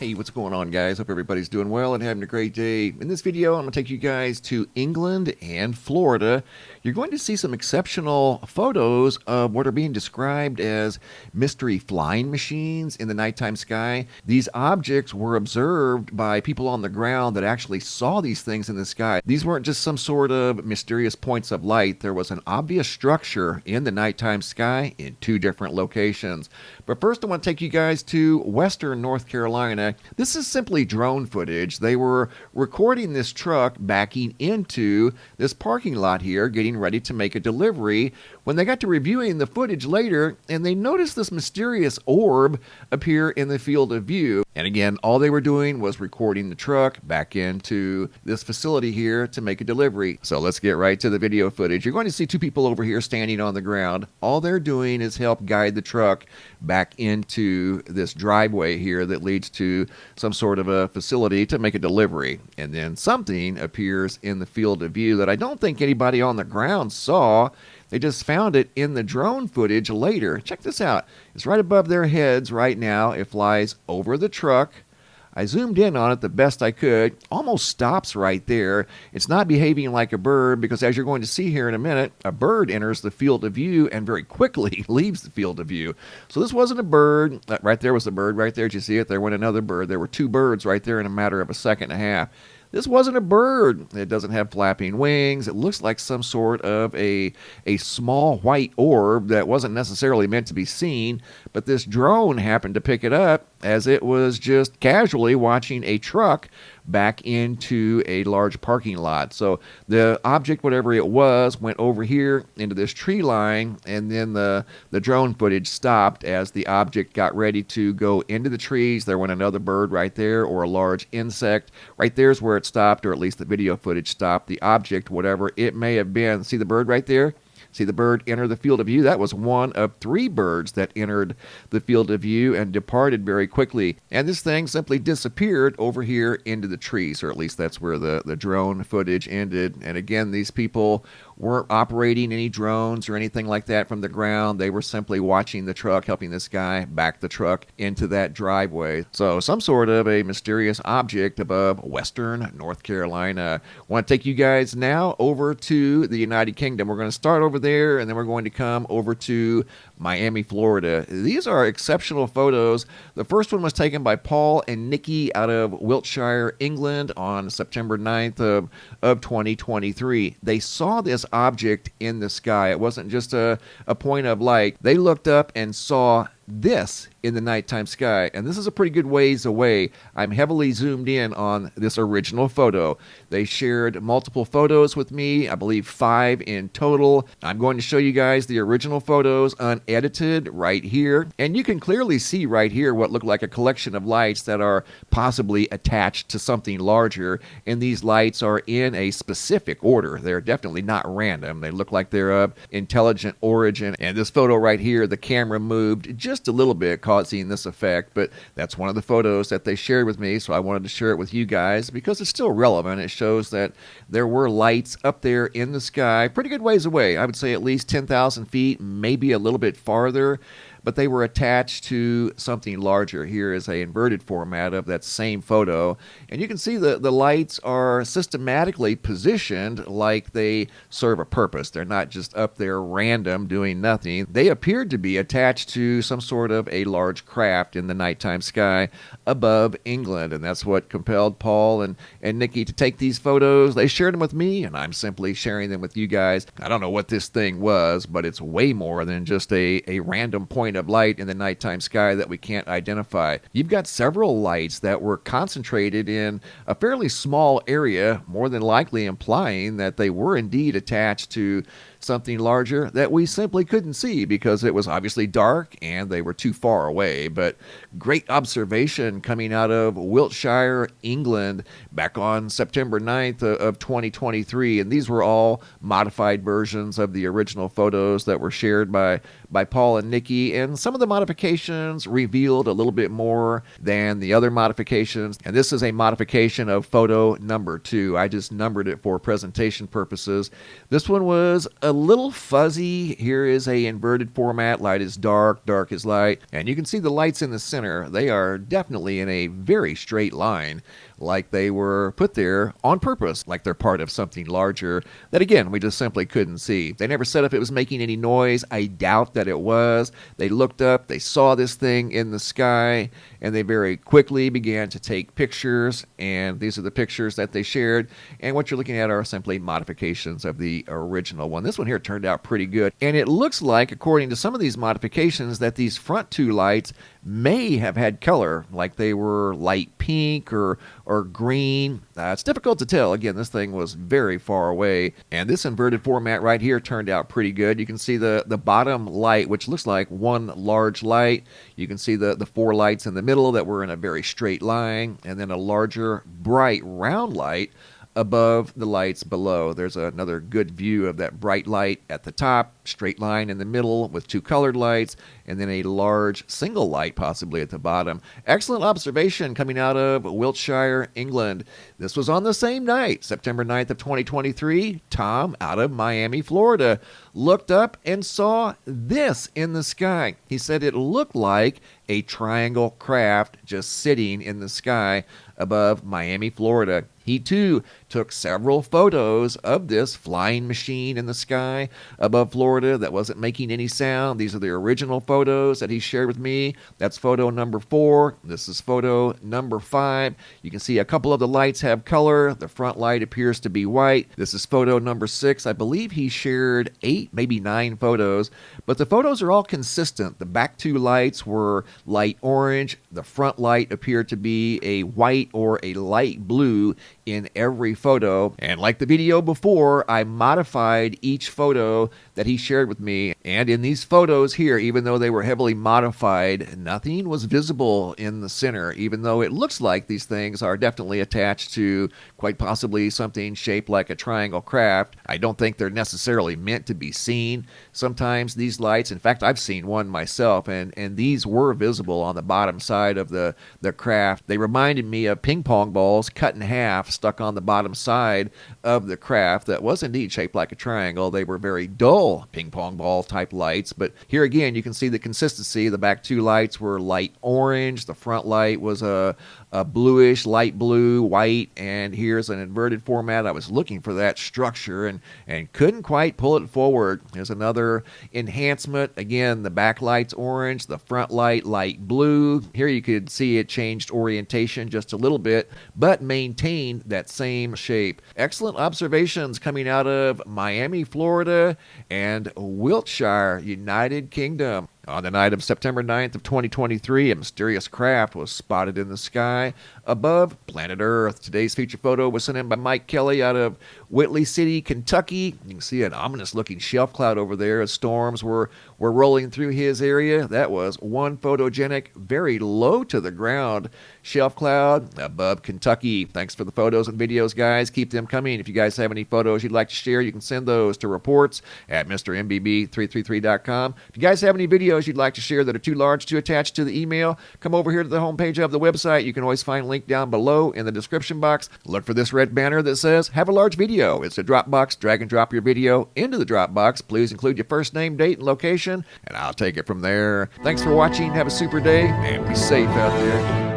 Hey, what's going on, guys? Hope everybody's doing well and having a great day. In this video, I'm going to take you guys to England and Florida. You're going to see some exceptional photos of what are being described as mystery flying machines in the nighttime sky. These objects were observed by people on the ground that actually saw these things in the sky. These weren't just some sort of mysterious points of light. There was an obvious structure in the nighttime sky in two different locations. But first, I want to take you guys to Western North Carolina. This is simply drone footage. They were recording this truck backing into this parking lot here, getting ready to make a delivery, when they got to reviewing the footage later, and they noticed this mysterious orb appear in the field of view. And again, all they were doing was recording the truck back into this facility here to make a delivery. So let's get right to the video footage. You're going to see two people over here standing on the ground. All they're doing is help guide the truck back into this driveway here that leads to some sort of a facility to make a delivery. And then something appears in the field of view that I don't think anybody on the ground saw. They just found it in the drone footage later. Check this out. It's right above their heads right now. It flies over the truck. I zoomed in on it the best I could. Almost stops right there. It's not behaving like a bird because, as you're going to see here in a minute, a bird enters the field of view and very quickly leaves the field of view. So this wasn't a bird. Right there was a bird right there. Did you see it? There went another bird. There were two birds right there in a matter of a second and a half. This wasn't a bird. It doesn't have flapping wings. It looks like some sort of a small white orb that wasn't necessarily meant to be seen, but this drone happened to pick it up as it was just casually watching a truck back into a large parking lot. So the object, whatever it was, went over here into this tree line, and then the drone footage stopped as the object got ready to go into the trees. There went another bird right there, or a large insect. Right there's where it stopped, or at least the video footage stopped. The object, whatever it may have been. See the bird right there? See the bird enter the field of view? That was one of three birds that entered the field of view and departed very quickly. And this thing simply disappeared over here into the trees, or at least that's where the drone footage ended. And again, these people weren't operating any drones or anything like that from the ground. They were simply watching the truck, helping this guy back the truck into that driveway. So some sort of a mysterious object above Western North Carolina. I want to take you guys now over to the United Kingdom. We're going to start over there, and then we're going to come over to Miami, Florida. These are exceptional photos. The first one was taken by Paul and Nikki out of Wiltshire, England on September 9th of 2023. They saw this object in the sky. It wasn't just a point of light. They looked up and saw this in the nighttime sky, and this is a pretty good ways away. I'm heavily zoomed in on this original photo. They shared multiple photos with me, I believe 5 in total. I'm going to show you guys the original photos unedited right here, and you can clearly see right here what look like a collection of lights that are possibly attached to something larger, and these lights are in a specific order. They're definitely not random. They look like they're of intelligent origin, and this photo right here, the camera moved just a little bit, causing this effect, but that's one of the photos that they shared with me, so I wanted to share it with you guys because it's still relevant. It shows that there were lights up there in the sky, pretty good ways away. I would say at least 10,000 feet, maybe a little bit farther, but they were attached to something larger. Here is an inverted format of that same photo, and you can see the lights are systematically positioned like they serve a purpose. They're not just up there random doing nothing. They appeared to be attached to some sort of a large craft in the nighttime sky above England, and that's what compelled Paul and Nikki to take these photos. They shared them with me, and I'm simply sharing them with you guys. I don't know what this thing was, but it's way more than just a random point of light in the nighttime sky that we can't identify. You've got several lights that were concentrated in a fairly small area, more than likely implying that they were indeed attached to something larger that we simply couldn't see because it was obviously dark and they were too far away. But great observation coming out of Wiltshire, England, back on September 9th of 2023. And these were all modified versions of the original photos that were shared by Paul and Nikki. and some of the modifications revealed a little bit more than the other modifications. And this is a modification of photo number 2. I just numbered it for presentation purposes. This one was a little fuzzy. Here is a inverted format. Light is dark, dark is light. And you can see the lights in the center. They are definitely in a very straight line, like they were put there on purpose, like they're part of something larger that, again, we just simply couldn't see. They never said if it was making any noise. I doubt that it was. They looked up, they saw this thing in the sky, and they very quickly began to take pictures, and these are the pictures that they shared. And what you're looking at are simply modifications of the original one. This one here turned out pretty good, and it looks like, according to some of these modifications, that these front 2 lights may have had color, like they were light pink or green. It's difficult to tell. Again, this thing was very far away, and this inverted format right here turned out pretty good. You can see the bottom light, which looks like one large light. You can see the 4 lights in the middle that were in a very straight line, and then a larger bright round light above the lights below. There's another good view of that bright light at the top, straight line in the middle with 2 colored lights, and then a large single light possibly at the bottom. Excellent observation coming out of Wiltshire, England. This was on the same night, September 9th of 2023. Tom out of Miami, Florida, looked up and saw this in the sky. He said it looked like a triangle craft just sitting in the sky above Miami, Florida. He too took several photos of this flying machine in the sky above Florida that wasn't making any sound. These are the original photos that he shared with me. That's photo number 4. This is photo number 5. You can see a couple of the lights have color. The front light appears to be white. This is photo number 6. I believe he shared 8, maybe 9 photos, but the photos are all consistent. The back 2 lights were light orange. The front light appeared to be a white or a light blue in every photo. And like the video before, I modified each photo that he shared with me. And in these photos here, even though they were heavily modified, nothing was visible in the center, even though it looks like these things are definitely attached to quite possibly something shaped like a triangle craft. I don't think they're necessarily meant to be seen. Sometimes these lights, in fact, I've seen one myself, and these were visible on the bottom side of the craft. They reminded me of ping pong balls cut in half, stuck on the bottom side of the craft that was indeed shaped like a triangle. They were very dull ping pong ball type lights, but here again you can see the consistency. The back 2 lights were light orange. The front light was a bluish, light blue, white, and here's an inverted format. I was looking for that structure and couldn't quite pull it forward. There's another enhancement. Again, the back light's orange, the front light light blue. Here you could see it changed orientation just a little bit, but maintained that same shape. Excellent observations coming out of Miami, Florida, and Wiltshire, United Kingdom. On the night of September 9th of 2023, a mysterious craft was spotted in the sky above planet Earth. Today's feature photo was sent in by Mike Kelly out of Whitley City, Kentucky. You can see an ominous-looking shelf cloud over there as storms were rolling through his area. That was one photogenic, very low to the ground shelf cloud above Kentucky. Thanks for the photos and videos, guys. Keep them coming. If you guys have any photos you'd like to share, you can send those to reports at MrMBB333.com. If you guys have any videos you'd like to share that are too large to attach to the email, come over here to the homepage of the website. You can always find a link down below in the description box. Look for this red banner that says have a large video. It's a Dropbox. Drag and drop your video into the Dropbox. Please include your first name, date, and location, and I'll take it from there. Thanks for watching. Have a super day, and be safe out there.